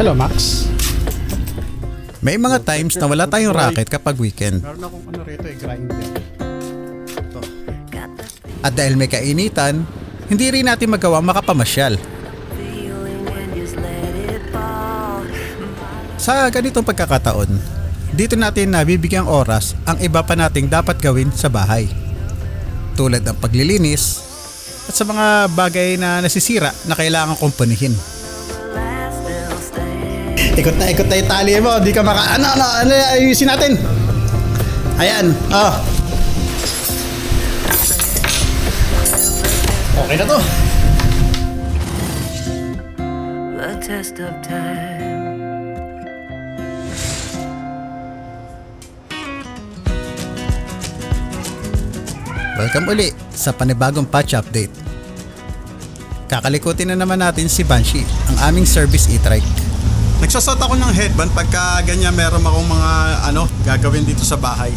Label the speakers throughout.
Speaker 1: Hello, Max.
Speaker 2: May mga times na wala tayong racket kapag weekend.
Speaker 1: Meron akong ano rito grinder. Ito.
Speaker 2: At dahil may kainitan, hindi rin natin magawa makapamasyal. Sa ganitong pagkakataon, dito natin nabibigyang oras ang iba pa nating dapat gawin sa bahay. Tulad ng paglilinis at sa mga bagay na nasisira na kailangan kumpunihin. Ikot na yung tali mo, di ka ano, ayusin natin. Ayan, oh. Okay na to.
Speaker 3: The test of time.
Speaker 2: Welcome uli sa panibagong patch update. Kakalikutin na naman natin si Banshee, ang aming service e-trike. Nagsasot ako ng headband pagka ganyan meron akong mga gagawin dito sa bahay.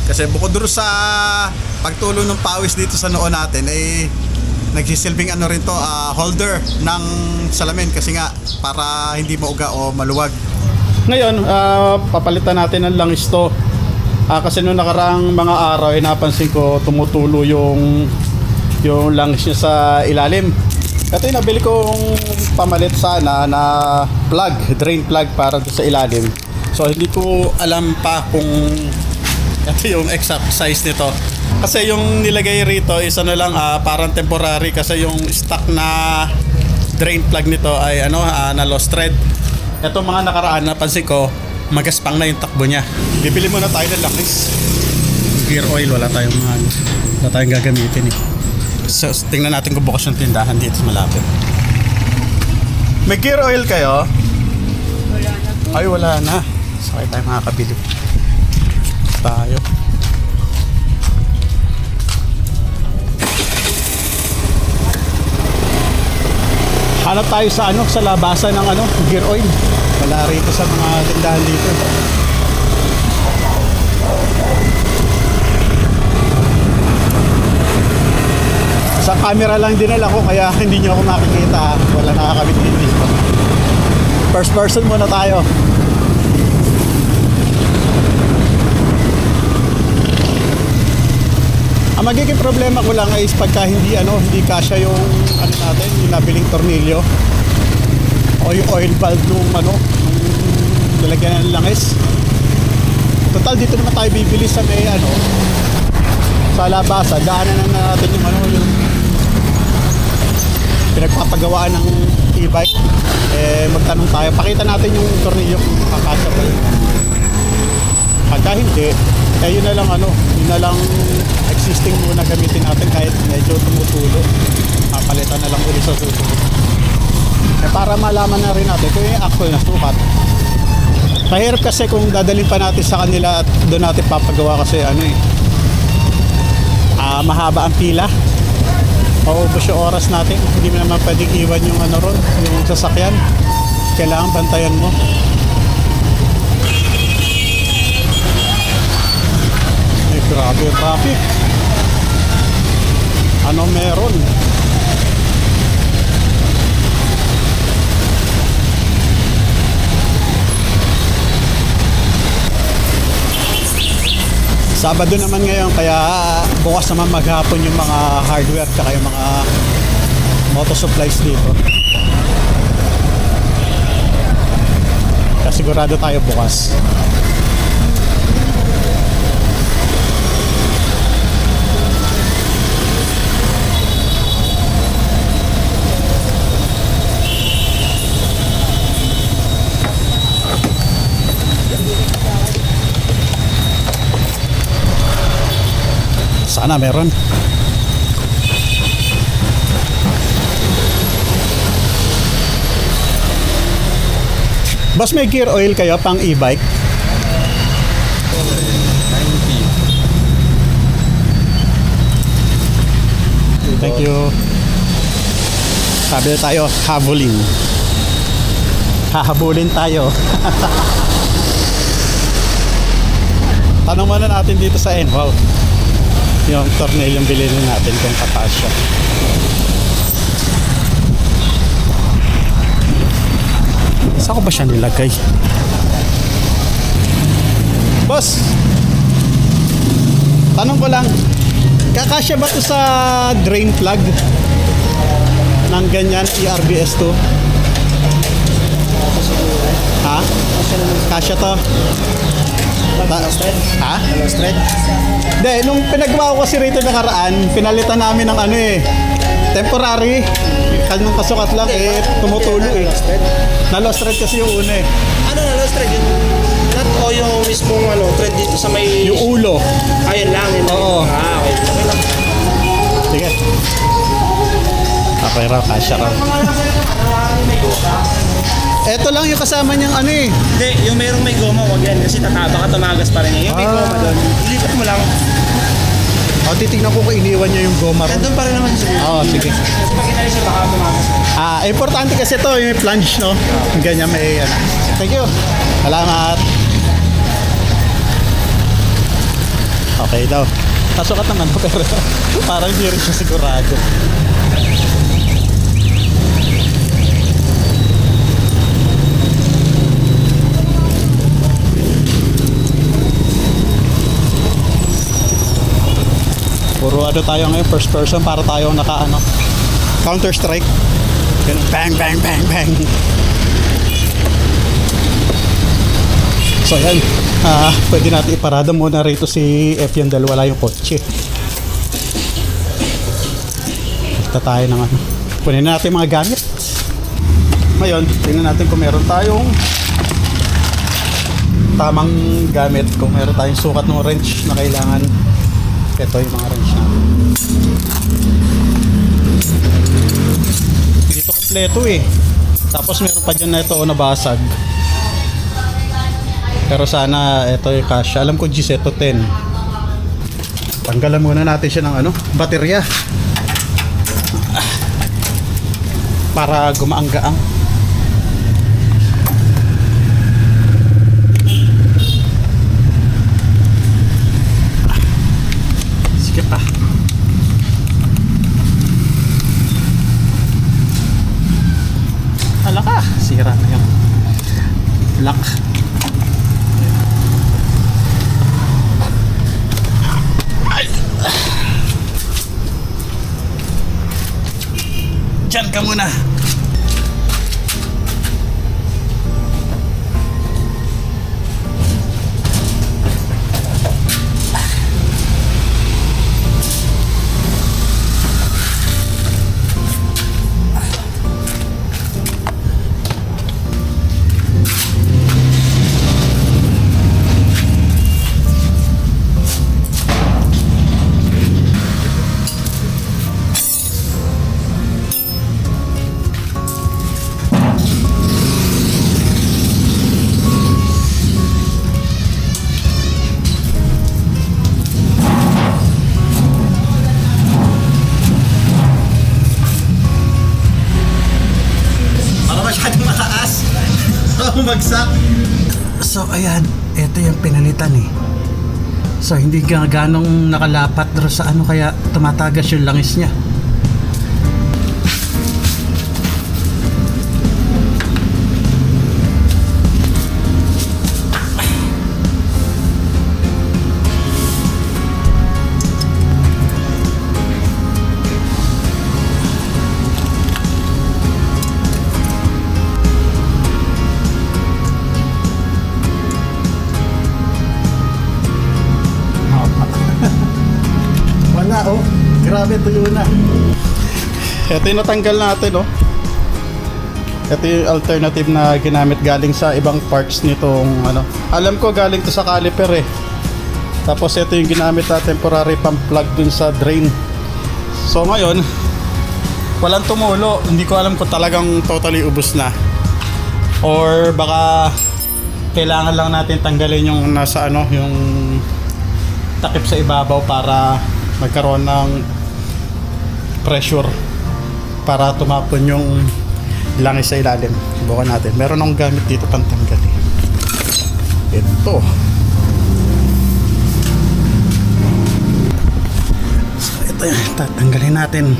Speaker 2: Kasi bukod doon sa pagtulo ng pawis dito sa noo natin nagsisilbing rin to holder ng salamin kasi nga para hindi mauga o maluwag.
Speaker 1: Ngayon, papalitan natin ng langis to. Kasi noong nakaraang mga araw napansin ko tumutulo yung langis niya sa ilalim. Ito yung nabili kong pamalit sana na drain plug para sa ilalim. So hindi ko alam pa kung ito yung exact size nito. Kasi yung nilagay rito is parang temporary kasi yung stock na drain plug nito ay na lost thread. Ito mga nakaraan napansin ko magaspang na yung takbo niya. Bibili muna tayo ng langis. Gear oil wala tayong gagamitin eh. So tingnan natin kung bukas yung tindahan dito sa malapit. May gear oil kayo? Ay wala na. Sakay tayo makakabili. Tayo. Hanap tayo sa labasan ng gear oil. Wala rito sa mga tindahan dito. Sa camera lang dinala ko kaya hindi nyo ako makikita. Wala nakakabit dito. First person muna tayo. Ang magiging problema ko lang ay pagka hindi kasya yung natin, yung nabiling tornilyo o yung oil valve nung lalagyan ng langis. Total dito naman tayo bibili sa may sa labasan. Daanan na natin yung pinagpapagawaan ng e-bike. Magtanong tayo, pakita natin yung tornilyo kung kakasya pa yun. Pagka hindi, yun na lang existing muna gamitin natin kahit medyo tumutulo. Palitan na lang ulit sa susunod. Para malaman na rin natin kung yung actual na sukat. Mahirap kasi kung dadalhin pa natin sa kanila at doon natin papagawa kasi mahaba ang pila. Maubos yung oras natin. Hindi mo naman pwedeng iwan yung yung sasakyan. Kailangan bantayan mo. Ay, grabe yung traffic. Meron? Sabado naman ngayon kaya bukas naman maghapon yung mga hardware tsaka yung mga moto supplies dito. Kaya sigurado tayo bukas. Sana meron. Boss, may gear oil kayo pang e-bike? Thank you. Sabi na tayo, hahabulin tayo. Tanong muna natin dito sa Enwow yung tornilyo yung bilhin natin kung kakasya. Saan ko ba siya nilagay? Boss, tanong ko lang, kakasya ba to sa drain plug ng ganyan ERBS to? Ha? Kasya to? Ha? Hindi, nung pinagawa ko kasi rito nakaraan, pinalitan namin ng ano eh, temporary. Kanong kasukat lang eh, tumutulo eh. Na-lost thread kasi yung una eh.
Speaker 4: Ano na lost thread? Yung nut o yung mismong ano, thread dito sa may...
Speaker 1: Yung ulo.
Speaker 4: Ayun lang. Yun lang.
Speaker 1: Oo.
Speaker 4: Ah, okay. Okay lang.
Speaker 1: Sige. Okay raw, kasya raw. Eto lang yung kasama niyang ano eh.
Speaker 4: Hindi, yung merong may goma, wag yan. Kasi tataba ka, tumagas pa rin yan. Yung may goma doon, ilipat mo lang.
Speaker 1: O, titignan ko kung iniwan niya yung goma ron.
Speaker 4: Nandun pa rin naman siguro.
Speaker 1: Oo, sige.
Speaker 4: Kasi pag inalis siya, baka tumagas.
Speaker 1: Importante kasi to yung plunge, no? Ganyan may ano. Thank you. Salamat. Okay daw. Kasukat naman to pero parang hindi rin siya sigurado. Puro ano tayo ngayon, first person para tayo naka ano, Counter Strike. Ganun, bang, bang, bang, bang. So yan, pwede natin iparada muna rito si Effion dahil wala yung kotse. Basta tayo ng ano, kunin natin mga gamit. Ngayon, tingnan natin kung meron tayong tamang gamit, kung meron tayong sukat ng wrench na kailangan. Ito yung mga wrench natin. Dito kompleto eh. Tapos meron pa dyan na ito o nabasag. Pero sana ito yung kasya. Alam ko Gisetto 10. Tanggalan muna natin siya ng ano, baterya. Para gumaang-gaang. Sige pa. Hala ka, sira na yung lock. Diyan ka muna. Masyadong mataas. Bumagsak. So ayan, ito yung pinalitan eh. So hindi ganong nakalapat doon sa ano kaya tumatagas yung langis niya. Wala oh, grabe tuyo na. Ito yung natanggal natin oh. Ito yung alternative na ginamit galing sa ibang parts nitong ano. Alam ko galing to sa caliper eh. Tapos ito yung ginamit na temporary pump plug dun sa drain. So ngayon, walang tumulo. Hindi ko alam kung talagang totally ubos na. Or baka kailangan lang natin tanggalin yung nasa ano, yung takip sa ibabaw para magkaroon ng pressure para tumapon yung langis sa ilalim. Subukan natin. Meron akong gamit dito pantanggal eh. Ito. So ito yun. Tatanggalin natin.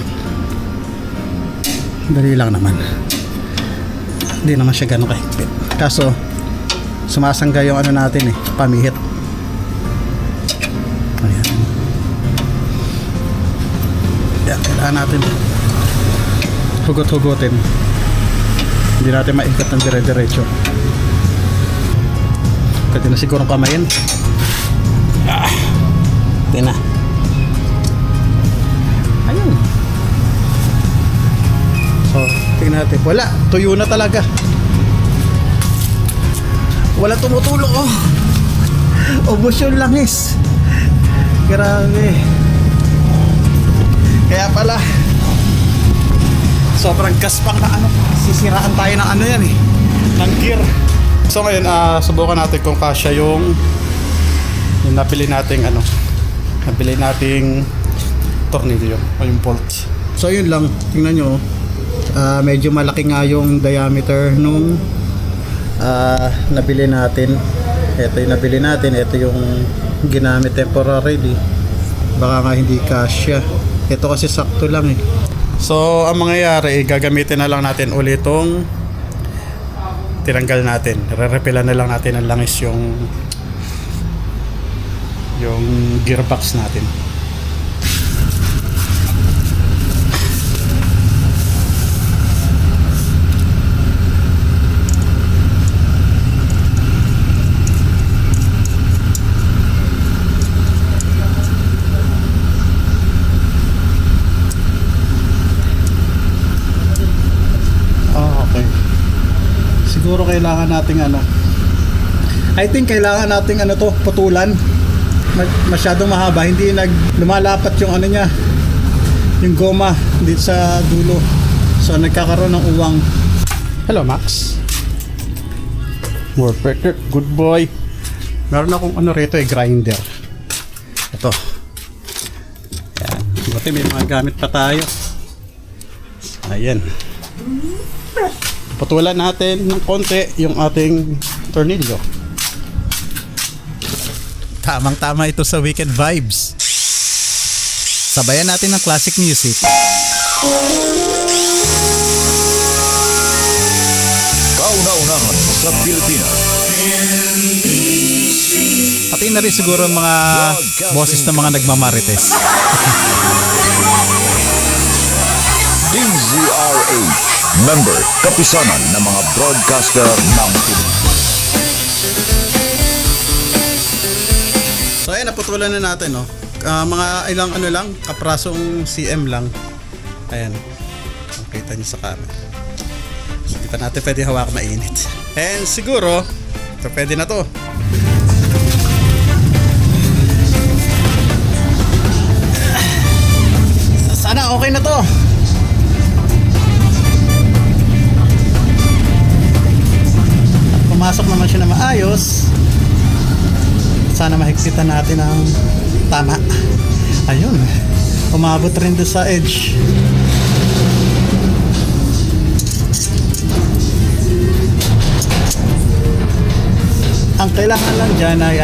Speaker 1: Dali lang naman. Hindi naman siya ganun kahigpit. Kaso, sumasangga yung ano natin pamihit. Ayan. Yan, kailangan natin hugot-hugutin. Hindi natin maikot ng dire-diretso. Pwede na siguro kamayin. Hindi na. Ayun. So, tingnan natin. Wala. Tuyo na talaga. Wala tumutulong. Ubos yung langis. Grabe. Kaya pala, sobrang gaspang na sisiraan tayo ng yan ng gear. So ngayon, subukan natin kung kasya yung nabili nating nabili nating tornilyo o yung bolt. So yun lang, tingnan nyo, medyo malaki nga yung diameter nung nabili natin. Ito yung nabili natin, ito yung ginamit temporarily. Baka nga hindi kasya. Ito kasi sakto lang So ang mangyayari, gagamitin na lang natin ulit itong tinanggal natin. Re-repilan na lang natin ng langis yung gearbox natin. Siguro kailangan nating I think kailangan nating putulan. Masyadong mahaba, hindi lumalapat yung niya, yung goma dito sa dulo. So nagkakaroon ng uwang. Hello Max. More perfect, good boy. Meron akong rito grinder. Ito. Ayan. Buti may mga gamit pa tayo. Ayan. Putulan natin ng konti yung ating tornilyo. Tamang-tama ito sa weekend vibes. Sabayan natin ng classic music.
Speaker 5: Kauna-unahan sa Pilipinas.
Speaker 1: Pati na rin siguro mga boses ng mga nagmamarites.
Speaker 5: DZRH, member kapisanan ng mga broadcaster ng Pilipinas.
Speaker 1: So ayan, naputulan na natin mga ilang lang, kaprasong cm lang. Ayan. Makita niyo sa camera. So, di pa natin pwede hawak, mainit. And siguro, ito pwede na to. Sana okay na to. Pumasok naman siya na maayos. Sana mahigpitan natin ang tama. Ayun. Umabot rin doon sa edge. Ang kailangan lang dyan ay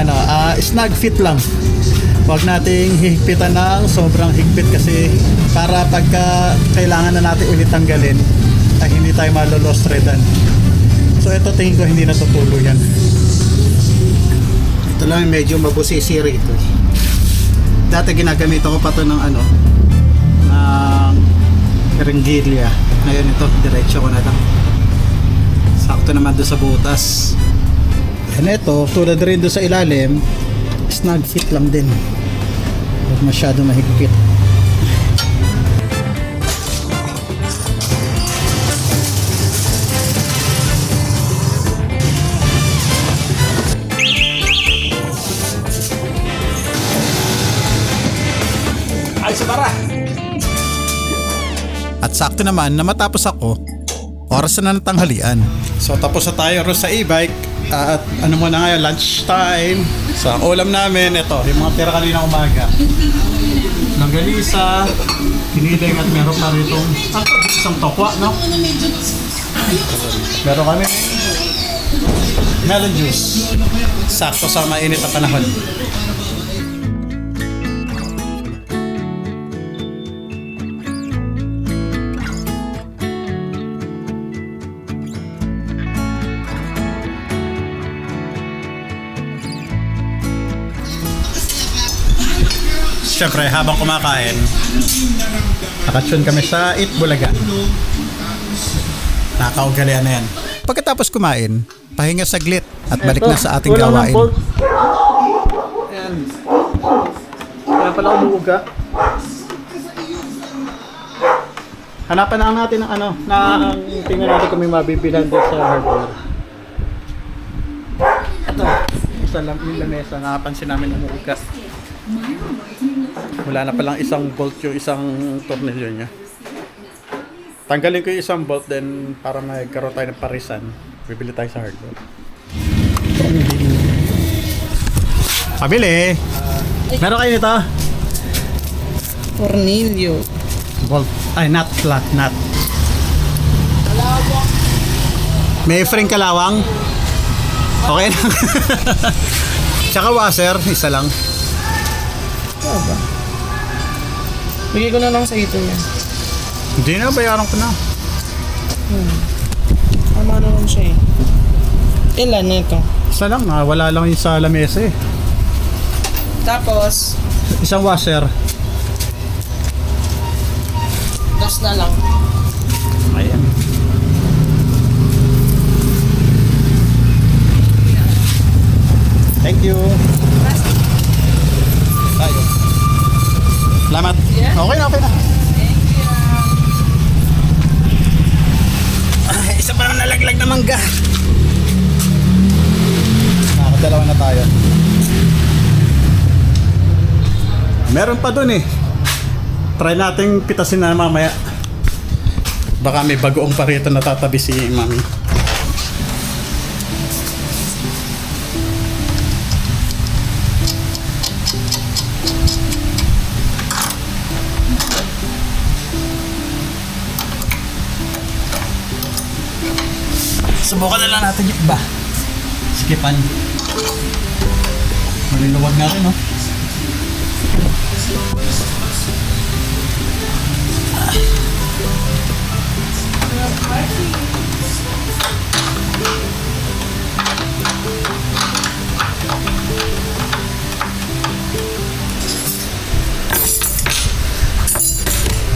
Speaker 1: snug fit lang. Huwag nating hihigpitan ng sobrang higpit kasi para pagka kailangan na natin ulit tanggalin ay hindi tayo malo-lost threadan. So ito tingin ko hindi natutulo yan. Ito lang medyo mabusisi rito. Dati ginagamitan ko pa to ng ng ringgilya. Ngayon ito, diretso ko na lang. Sakto naman doon sa butas. And ito, tulad rin doon sa ilalim, snug fit lang din. Huwag masyado mahigpit. At sakto naman na matapos ako, oras na ng tanghalian. So tapos na tayo rin sa e-bike at muna ngayon, lunch time. So ang ulam namin, ito, yung mga tira kanina umaga. Langganisa, kiniling at meron pa rin itong isang tokwa, no? Meron kami melon juice. Sakto sa mainit na panahon.
Speaker 2: syempre, habang kumakain, nakatune kami sa Eat Bulaga. Nakaugalian na yan. Pagkatapos kumain, pahinga saglit at balik na sa ating gawain.
Speaker 1: Ayan. Kaya pala umuuga. Hanapan na natin ng ano, na tingnan natin kung may mabibilhan dito sa hardware. Ito, isa lang yung lamesa, nakapansin namin umuuga. Wala na palang isang bolt yung isang tornilyo niya. Tanggalin ko yung isang bolt, then para magkaroon tayo ng parisan, bibili tayo sa hardware.
Speaker 2: Pabili! Meron kayo nito?
Speaker 6: Cornelio.
Speaker 2: Bolt. Ay, nut. Flat nut. May frame kalawang? Okay lang. Tsaka washer, isa lang.
Speaker 6: Bigay ko na lang sa ito niya.
Speaker 2: Hindi na, bayaran ko na.
Speaker 6: Tama naman siya eh. Ilan na ito?
Speaker 2: Isa lang, wala lang yung sa lamesa eh.
Speaker 6: Tapos,
Speaker 2: Isang washer.
Speaker 6: dos na lang.
Speaker 2: Ayan. Thank you. Tayo. Salamat. Okay na, okay na. Isa pa lang nalaglag na mangga. Nakakadalawa na tayo. Meron pa dun eh. Try nating pitasin na mamaya. Baka may bagoong pa rito natatabi si Mami. Subukan na lang natin yung iba. Skipan. Maluluwag na rin, no?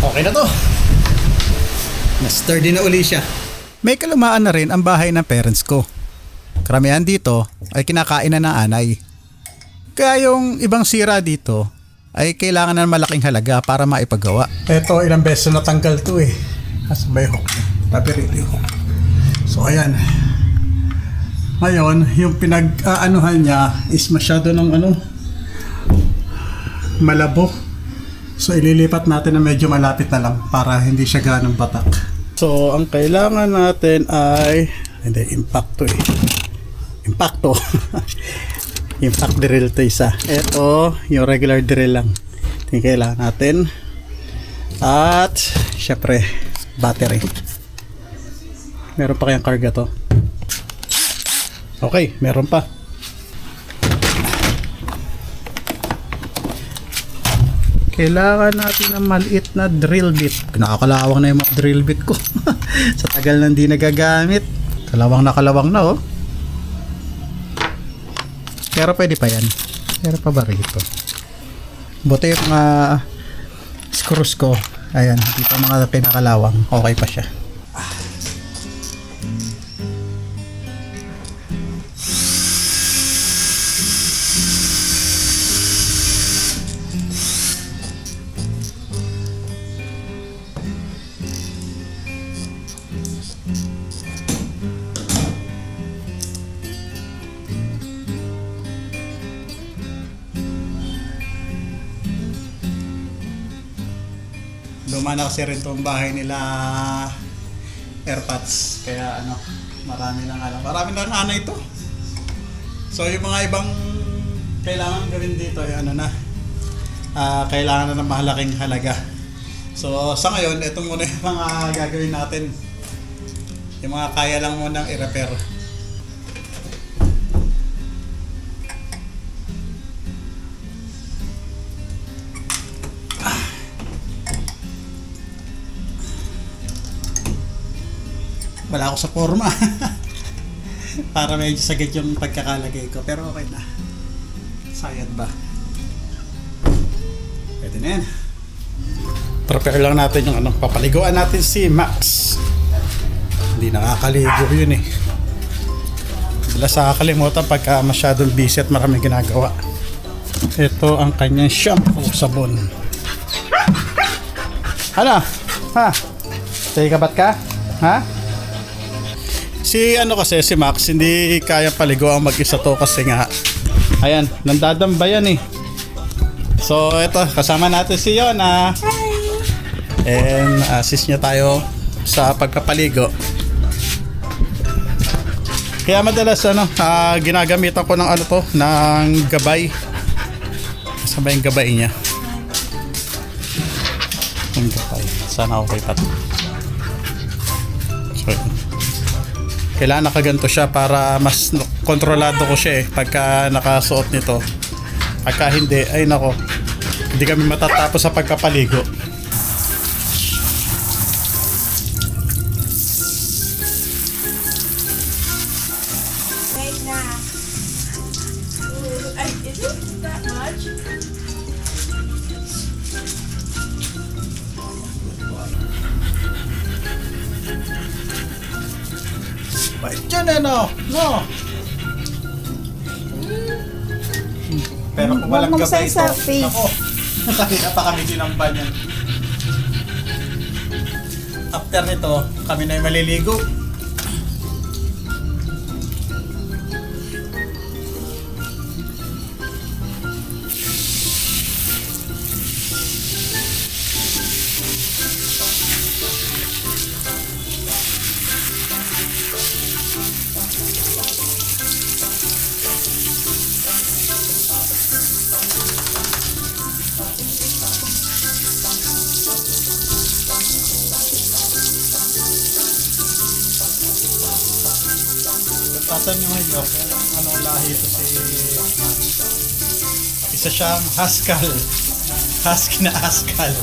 Speaker 2: Okay na to. Na-sturdy na uli siya. May kalumaan na rin ang bahay ng parents ko. Karamihan dito ay kinakain na ng anay. Kaya yung ibang sira dito ay kailangan ng malaking halaga para maipagawa. Eto, ilang beses na natanggal to eh. Asa ba yung hook? Tapirili yung hook. So ayan. Ngayon, yung pinag-aanuhan niya is masyado ng malabo. So ililipat natin na medyo malapit na lang para hindi siya ganong batak. So ang kailangan natin ay impacto eh. Impacto. Impact drill to isa. Ito yung regular drill lang. Ito yung kailangan natin. At syempre battery. Meron pa kayang karga to? Okay, meron pa. Kailangan natin ng maliit na drill bit. Nakakalawang na yung mga drill bit ko. Sa tagal na hindi nagagamit. Kalawang na oh. Pero pwede pa yan. Pero pa ba rito? Buti yung mga screws ko. Ayan, dito mga pinakalawang. Okay pa siya. Luma na kasi rin itong bahay nila AirPods. Kaya marami lang anay ito. So yung mga ibang kailangan gawin dito ay kailangan na ng mahalaking halaga. So sa ngayon, ito muna yung mga gagawin natin. Yung mga kaya lang munang i-repair. Wala ako sa forma. Para medyo sagad yung pagkakalagay ko. Pero okay na. Sayad ba? Pwede na yan.
Speaker 1: Prepare lang natin yung ano, papaliguan natin si Max. Hindi nakakaligo yun eh. Sila sa kakalimutan pagka masyadong busy at maraming ginagawa. Ito ang kanyang shampoo, sabon. Ano? Ha? Say kabat ka? Ha? Si ano kasi, si Max, hindi kaya paligo ang mag-isa to kasi nga, ayan, nandadamba yan eh. So, ito, kasama natin si Yona. And assist niya tayo sa pagpapaligo. Kaya madalas ano, ginagamitan ko ng ano to, ng gabay. Kasama yung gabay niya. Yung gabay. Sana okay pa to. So, kailangan nakaganto siya para mas kontrolado ko siya eh pagka nakasuot nito. Pagka hindi, ay nako, hindi kami matatapos sa pagkapaligo. Bait yan eh, no? No? Pero kung walang
Speaker 7: Huwag mong
Speaker 1: gabay ito,
Speaker 7: selfie.
Speaker 1: ako, nakita pa kami dinamba niyan. After nito, kami na yung maliligo. Tatanungin nyo kung anong lahi ito si isa siyang Haskell. Husky na Haskell.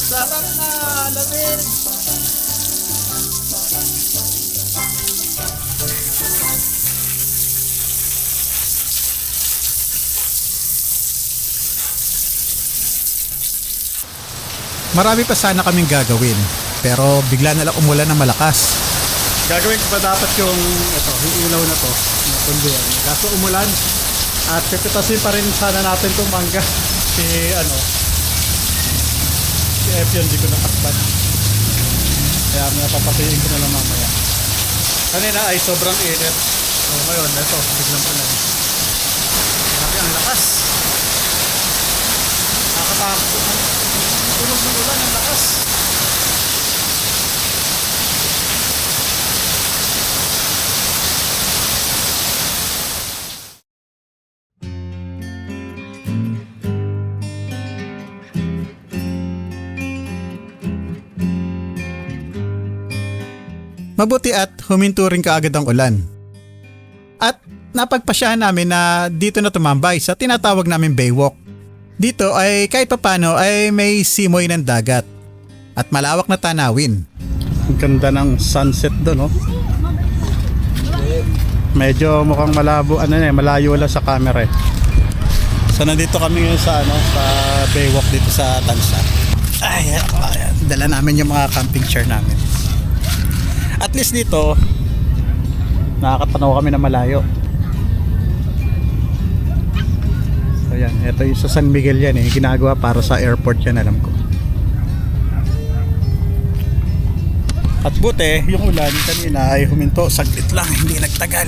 Speaker 1: Sarap na! Lamig!
Speaker 2: Marami pa sana kaming gagawin, pero bigla na lang umulan ng malakas.
Speaker 1: Gagawin ko pa dapat yung ito, yung ilaw na to, na punduan. Kaso umulan at pipitasin pa rin sana natin itong mangga. Si ano, si Epion, di ko natakpan. Kaya may papatiin ko na lang mamaya. Kanina ay sobrang init. So ngayon, ito, biglang ulan. Grabe ang lakas. Nakakatakot. Tunog ng ulan, ang lakas.
Speaker 2: Mabuti at huminto rin kaagad ang ulan. At napagpasyahan namin na dito na tumambay sa tinatawag namin Baywalk. Dito ay kahit papano ay may simoy ng dagat at malawak na tanawin.
Speaker 1: Ang ganda ng sunset doon, no? Medyo mukhang malabo, malayo lang sa camera eh. So nandito kami ngayon sa sa Baywalk dito sa Tansa. Ay, dala namin yung mga camping chair namin. At least dito nakakatanaw kami na malayo. So yan, ito yung sa San Miguel yan eh, ginagawa para sa airport yan, alam ko. At buti, yung ulan kanina ay huminto, saglit lang, hindi nagtagal.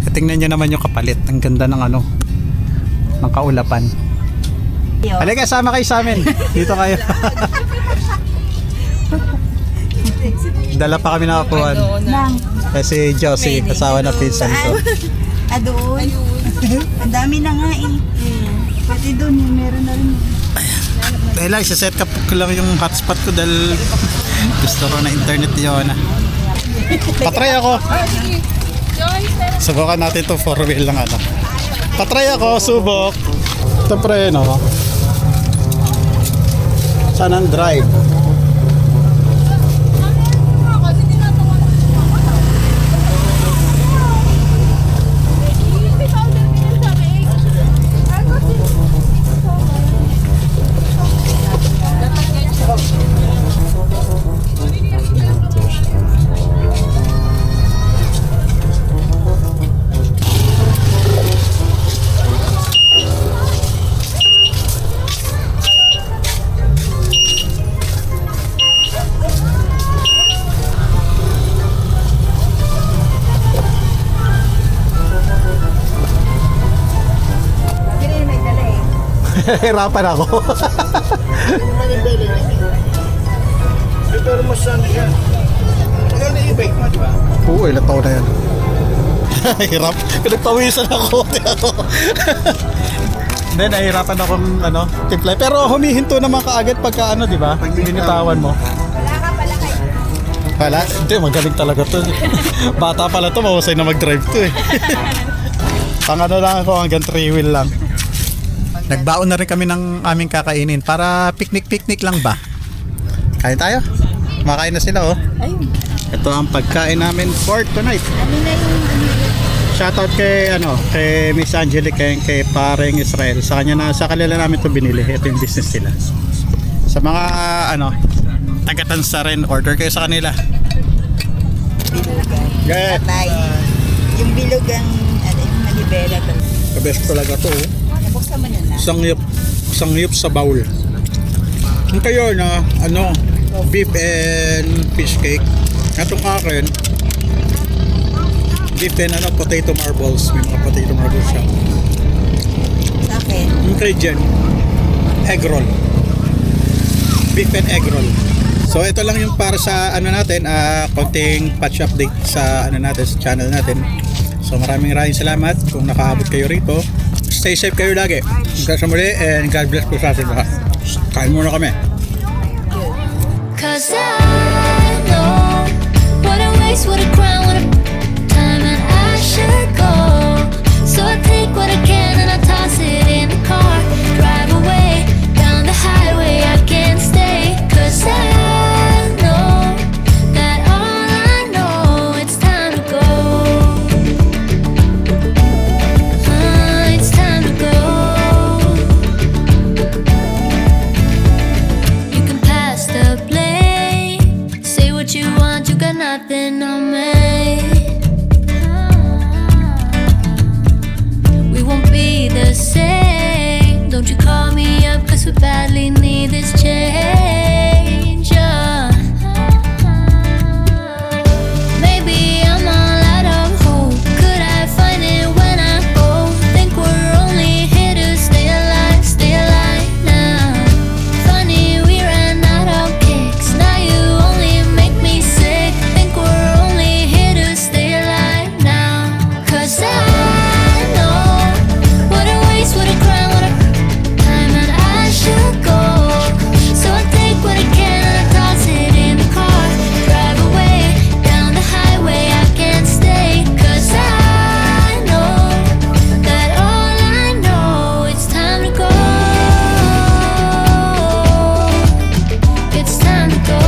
Speaker 1: At tingnan nyo naman yung kapalit, ang ganda ng ng kaulapan. Halika, sama kayo sa amin. Dito kayo. Dala pa kami nakakuha. Kasi Josie, asawa na pinsan ko.
Speaker 7: Doon. Ang dami na nga eh. Pati doon, meron na rin.
Speaker 1: Dahil lang, isa-set up ko lang yung hotspot ko dahil gusto ko na internet yun. Patry ako. Subukan natin itong 4-wheel lang Patry ako, subok. Ito pre, no? Saan ang drive? Hirapan ako.
Speaker 4: Pero mas ano yan. Tagal na i-bake mo, di ba?
Speaker 1: Oo, ilang taon na yan. Hirap. Pinagpawisan ako. Hindi, nahihirapan akong timpla. Pero humihinto naman kaagad pagka di ba? Pag binitawan mo.
Speaker 7: Wala ka pala kayo.
Speaker 1: Wala? Hindi, magaling talaga to. Bata pala to, mahusay na mag-drive to eh. Pang lang ako, hanggang 3 wheel lang.
Speaker 2: Nagbaon na rin kami ng aming kakainin para picnic lang ba?
Speaker 1: Kain tayo. Makain na sila oh.
Speaker 7: Ayun.
Speaker 1: Ito ang pagkain namin for tonight.
Speaker 7: Ano na yung
Speaker 1: Shoutout kay kay Miss Angelique and kay Pareng Israel. Sa kanila namin to binili. Ito yung business nila. Sa mga taga-Tansa rin, order kayo sa kanila.
Speaker 7: bilugan?
Speaker 1: Yeah.
Speaker 7: Patay. Yung bilugang, yung malibela to.
Speaker 1: The-best talaga to.
Speaker 7: Nabuksan mo na na.
Speaker 1: Sangyup sa bowl. Yung kayo na beef and fish cake. Itong akin, beef and potato marbles. May mga potato marbles siya.
Speaker 7: Sa akin,
Speaker 1: Ingredient, egg roll. Beef and egg roll. So ito lang yung para sa natin, konting patch update sa natin, sa channel natin. So maraming salamat kung nakaabot kayo rito. Stay safe kayo lagi. Hanggang sa muli and God bless po sa atin lahat. Kain muna kami.
Speaker 8: Cause I know what a waste, what a crime, what a time, and I should go. So I take what I can and I toss it in the car. Drive away down the highway, I can't stay. Cause I know that all I know, it's time to go. It's time to go. You can pass the blame, say what you want, you got nothing on me. We won't be the same. Don't you call me up, cause we badly need this change. Maybe I'm all out of hope. Could I find it when I go? Think we're only here to stay alive now. Funny, we ran out of kicks. Now you only make me sick. Think we're only here to stay alive now. Cause I know what a waste, what a crime, what a time, and I should go. So I take what I can and I toss it in the car. Drive away down the highway, I can't stay. Cause I know that all I know, it's time to go. It's time to go.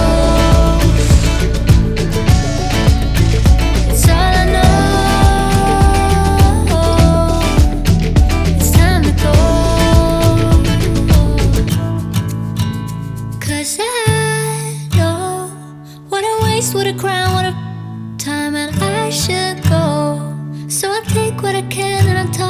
Speaker 8: It's all I know. It's time to go. Cause I know what a waste, what a crime, what a time, and I should go. So I take what I can and